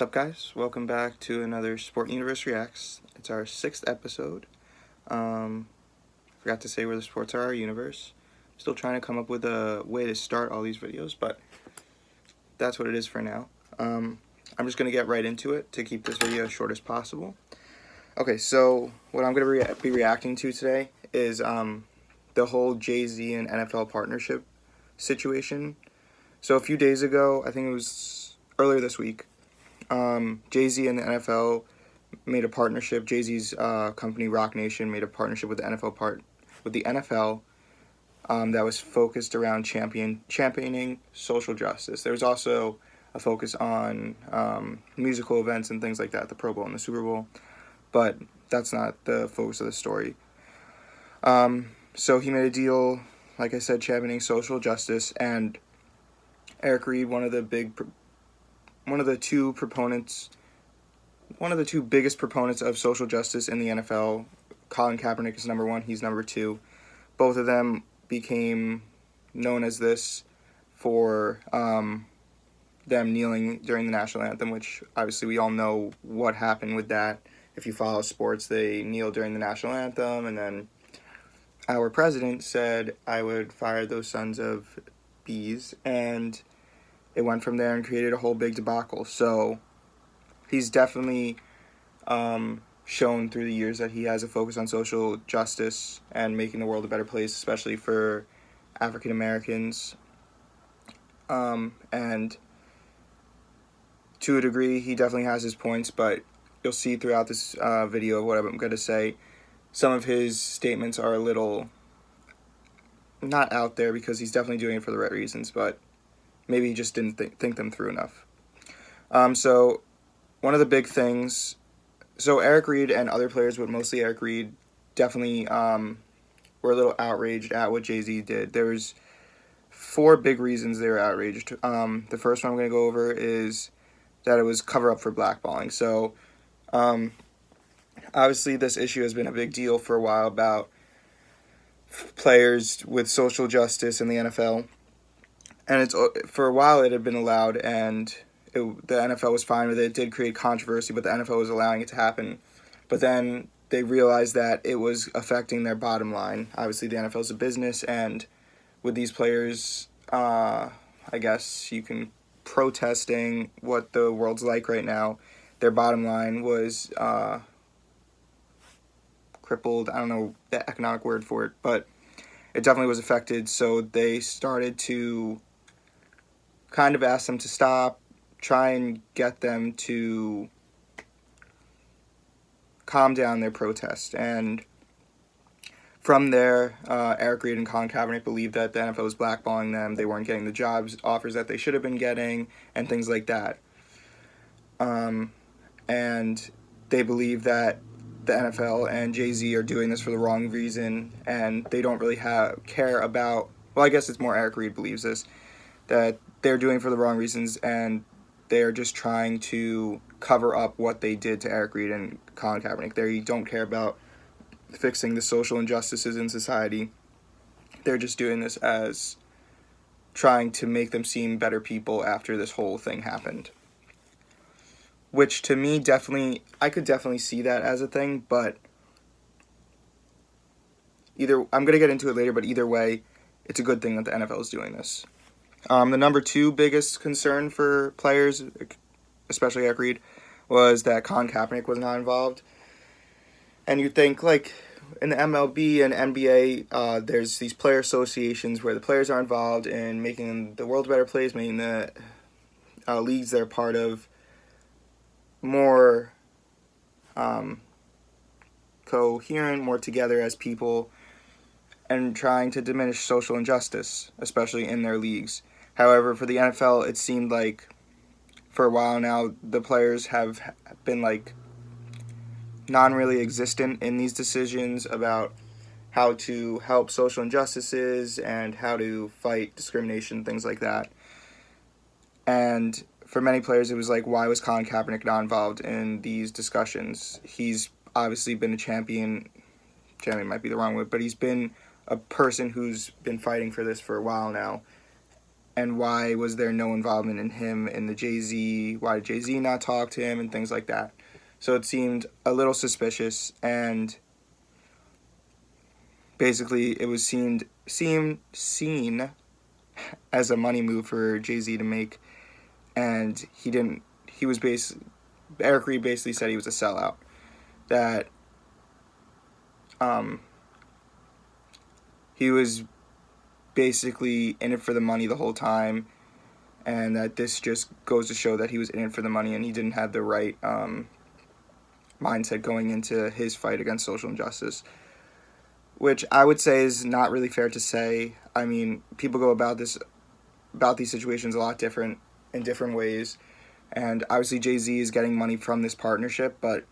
What's up, guys? Welcome back to another TheSportUniverse Reacts. It's our 6th episode. Forgot to say where the sports are our universe. Still trying to come up with a way to start all these videos, but that's what it is for now. I'm just going to get right into it to keep this video as short as possible. Okay, so what I'm going to be reacting to today is the whole Jay-Z and NFL partnership situation. So a few days ago, I think it was earlier this week, Jay-Z and the NFL made a partnership. Jay-Z's company Rock Nation made a partnership with the NFL that was focused around championing social justice. There was also a focus on musical events and things like that, the Pro Bowl and the Super Bowl, but that's not the focus of the story. So he made a deal, like I said, championing social justice, and Eric Reid, one of the two biggest proponents of social justice in the NFL. Colin Kaepernick is number one, he's number two. Both of them became known as this for them kneeling during the national anthem, which obviously we all know what happened with that. If you follow sports, they kneel during the national anthem, and then our president said, "I would fire those sons of bees," and it went from there and created a whole big debacle. So he's definitely shown through the years that he has a focus on social justice and making the world a better place, especially for African Americans. And to a degree, he definitely has his points, but you'll see throughout this video of what I'm going to say, some of his statements are a little not out there because he's definitely doing it for the right reasons, but maybe he just didn't think them through enough. So one of the big things, so Eric Reid and other players, but mostly Eric Reid, definitely were a little outraged at what Jay-Z did. There was 4 big reasons they were outraged. The first one I'm going to go over is that it was cover-up for blackballing. So obviously this issue has been a big deal for a while about players with social justice in the NFL. And for a while it had been allowed, and the NFL was fine with it. It did create controversy, but the NFL was allowing it to happen. But then they realized that it was affecting their bottom line. Obviously, the NFL is a business, and with these players, I guess you can protesting what the world's like right now, their bottom line was crippled. I don't know the economic word for it, but it definitely was affected. So they started to kind of ask them to stop, try and get them to calm down their protest. And from there, Eric Reid and Colin Kaepernick believed that the NFL was blackballing them. They weren't getting the jobs offers that they should have been getting, and things like that. And they believe that the NFL and Jay-Z are doing this for the wrong reason, and they don't really care about, well, I guess it's more Eric Reid believes this, that they're doing it for the wrong reasons, and they're just trying to cover up what they did to Eric Reid and Colin Kaepernick. They don't care about fixing the social injustices in society. They're just doing this as trying to make them seem better people after this whole thing happened. Which to me, I could definitely see that as a thing, but I'm going to get into it later, but either way, it's a good thing that the NFL is doing this. The number 2 biggest concern for players, especially Eric Reid, was that Colin Kaepernick was not involved. And you think, like, in the MLB and NBA, there's these player associations where the players are involved in making the world a better place, making the leagues they're part of more coherent, more together as people, and trying to diminish social injustice, especially in their leagues. However, for the NFL, it seemed like for a while now, the players have been like non-really existent in these decisions about how to help social injustices and how to fight discrimination, things like that. And for many players, it was like, why was Colin Kaepernick not involved in these discussions? He's obviously been a champion might be the wrong word, but he's been a person who's been fighting for this for a while now. and why was there no involvement in him in the Jay-Z, why did Jay-Z not talk to him, and things like that. So it seemed a little suspicious, and basically it was seen as a money move for Jay-Z to make, and Eric Reid basically said he was a sellout, that he was basically in it for the money the whole time, and that this just goes to show that he was in it for the money and he didn't have the right mindset going into his fight against social injustice, which I would say is not really fair to say. I mean, people go about these situations a lot different in different ways, and obviously Jay-Z is getting money from this partnership, but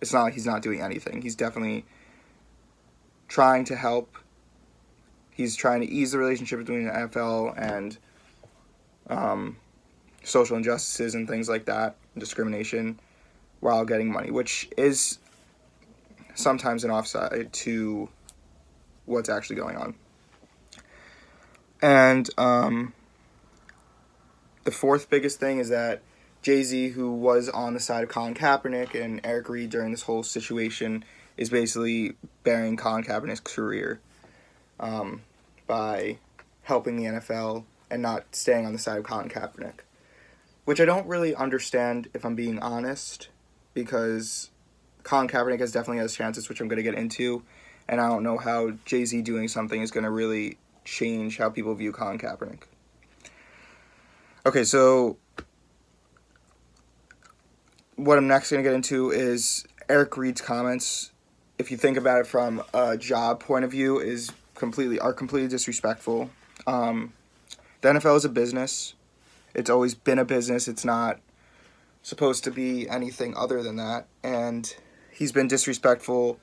it's not like he's not doing anything. He's definitely trying to help. He's trying to ease the relationship between the NFL and social injustices and things like that, discrimination, while getting money, which is sometimes an offside to what's actually going on. And the fourth biggest thing is that Jay-Z, who was on the side of Colin Kaepernick and Eric Reid during this whole situation, is basically burying Colin Kaepernick's career by helping the NFL and not staying on the side of Colin Kaepernick, which I don't really understand, if I'm being honest, because Colin Kaepernick definitely has chances, which I'm going to get into, and I don't know how Jay-Z doing something is going to really change how people view Colin Kaepernick. Okay, so what I'm next going to get into is Eric Reid's comments. If you think about it from a job point of view, are completely disrespectful. The NFL is a business. It's always been a business. It's not supposed to be anything other than that. And he's been disrespectful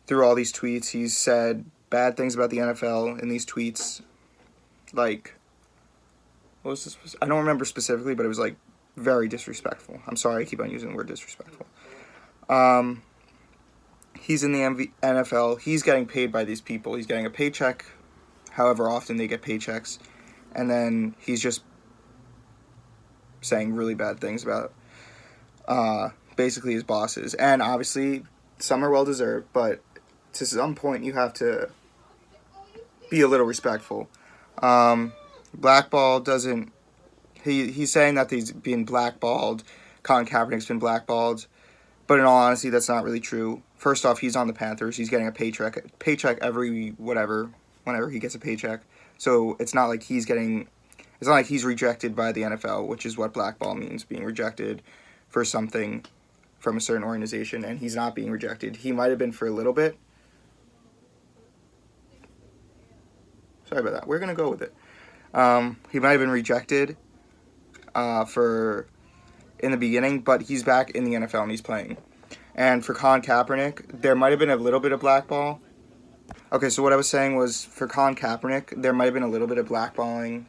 through all these tweets. He's said bad things about the NFL in these tweets. Like, what was this? I don't remember specifically, but it was like very disrespectful. I'm sorry, I keep on using the word disrespectful. He's in the NFL. He's getting paid by these people. He's getting a paycheck, however often they get paychecks. And then he's just saying really bad things about basically his bosses. And obviously, some are well-deserved, but to some point you have to be a little respectful. Blackball doesn't... He's saying that he's being blackballed. Colin Kaepernick's been blackballed. But in all honesty, that's not really true. First off, he's on the Panthers. He's getting a paycheck every whenever he gets a paycheck. So it's not like he's rejected by the NFL, which is what blackball means, being rejected for something from a certain organization, and he's not being rejected. He might have been for a little bit. Sorry about that. We're going to go with it. He might have been rejected in the beginning, but he's back in the NFL and he's playing. And for Colin Kaepernick, there might have been a little bit of blackball. Okay, so what I was saying was, for Colin Kaepernick, there might have been a little bit of blackballing.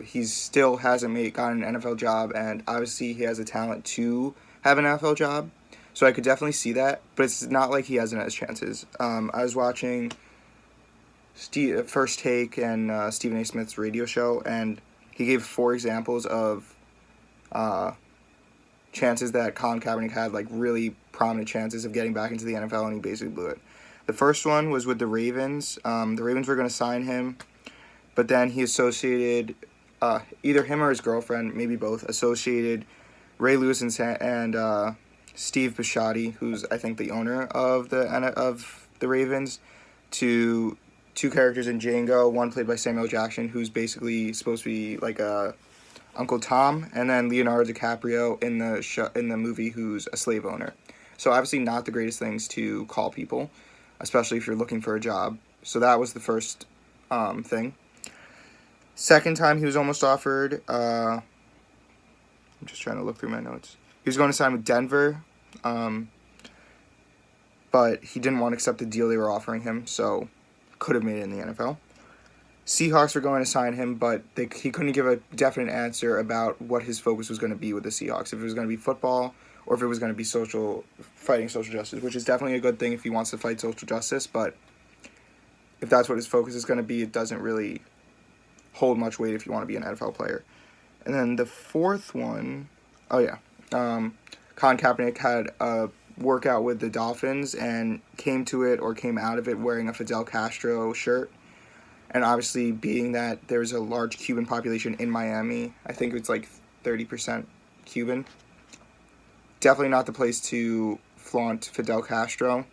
He still hasn't gotten an NFL job, and obviously he has a talent to have an NFL job. So I could definitely see that, but it's not like he hasn't had his chances. I was watching First Take and Stephen A. Smith's radio show, and he gave 4 examples of chances that Colin Kaepernick had, like really prominent chances of getting back into the NFL, and he basically blew it. The first one was with the Ravens. The Ravens were going to sign him, but then he associated, either him or his girlfriend, maybe both, associated Ray Lewis and Steve Bisciotti, who's I think the owner of the Ravens, to 2 characters in Django, one played by Samuel Jackson, who's basically supposed to be like Uncle Tom, and then Leonardo DiCaprio in the movie, who's a slave owner. So obviously not the greatest things to call people, especially if you're looking for a job. So that was the first thing. Second time he was almost offered, I'm just trying to look through my notes. He was going to sign with Denver, but he didn't want to accept the deal they were offering him, so could have made it in the NFL. Seahawks were going to sign him, but he couldn't give a definite answer about what his focus was going to be with the Seahawks. If it was going to be football, or if it was going to be fighting social justice, which is definitely a good thing if he wants to fight social justice, but if that's what his focus is going to be, it doesn't really hold much weight if you want to be an NFL player. And then the fourth one, Colin Kaepernick had a workout with the Dolphins and came out of it wearing a Fidel Castro shirt. And obviously, being that there's a large Cuban population in Miami, I think it's like 30% Cuban. Definitely not the place to flaunt Fidel Castro.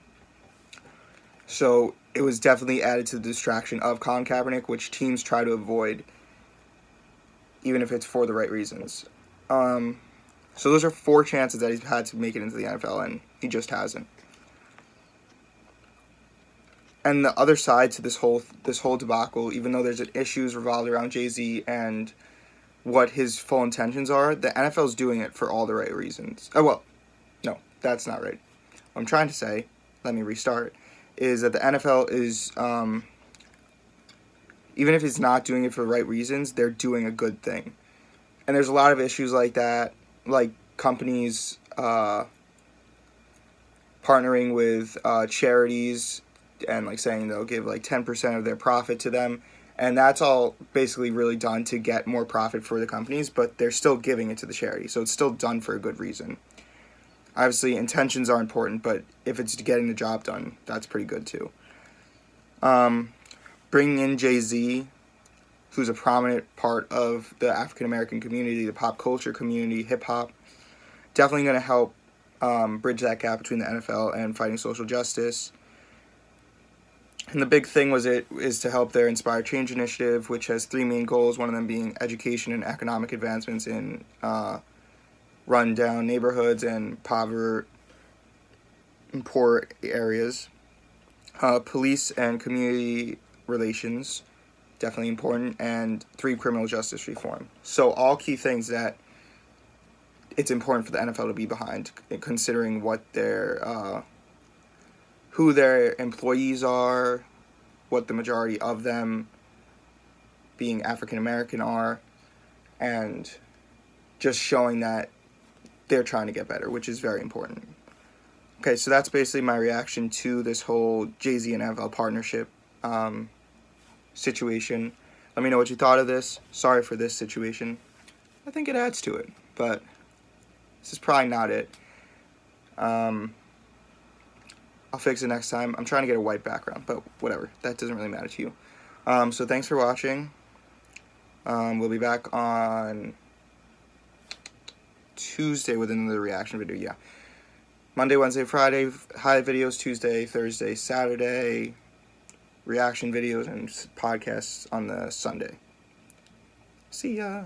So it was definitely added to the distraction of Colin Kaepernick, which teams try to avoid, even if it's for the right reasons. So those are 4 chances that he's had to make it into the NFL, and he just hasn't. And the other side to this whole debacle, even though there's issues revolved around Jay-Z and what his full intentions are, the NFL's doing it for all the right reasons. Oh, well, no, that's not right. What I'm trying to say, let me restart, is that the NFL is, even if it's not doing it for the right reasons, they're doing a good thing. And there's a lot of issues like that, like companies partnering with charities and like saying they'll give like 10% of their profit to them, and that's all basically really done to get more profit for the companies, but they're still giving it to the charity, so it's still done for a good reason. Obviously, intentions are important, but if it's getting the job done, that's pretty good too. Bringing in Jay-Z, who's a prominent part of the African-American community, the pop culture community, hip-hop, definitely going to help bridge that gap between the NFL and fighting social justice. And the big thing is to help their Inspire Change initiative, which has 3 main goals, one of them being education and economic advancements in run-down neighborhoods and poor areas. Police and community relations, definitely important, and 3, criminal justice reform. So all key things that it's important for the NFL to be behind, considering what who their employees are, what the majority of them being African American are, and just showing that they're trying to get better, which is very important. Okay, so that's basically my reaction to this whole Jay-Z and NFL partnership situation. Let me know what you thought of this. Sorry for this situation. I think it adds to it, but this is probably not it. I'll fix it next time. I'm trying to get a white background, but whatever. That doesn't really matter to you. So thanks for watching. We'll be back on Tuesday with another reaction video. Yeah. Monday, Wednesday, Friday, highlight videos. Tuesday, Thursday, Saturday, reaction videos and podcasts on the Sunday. See ya.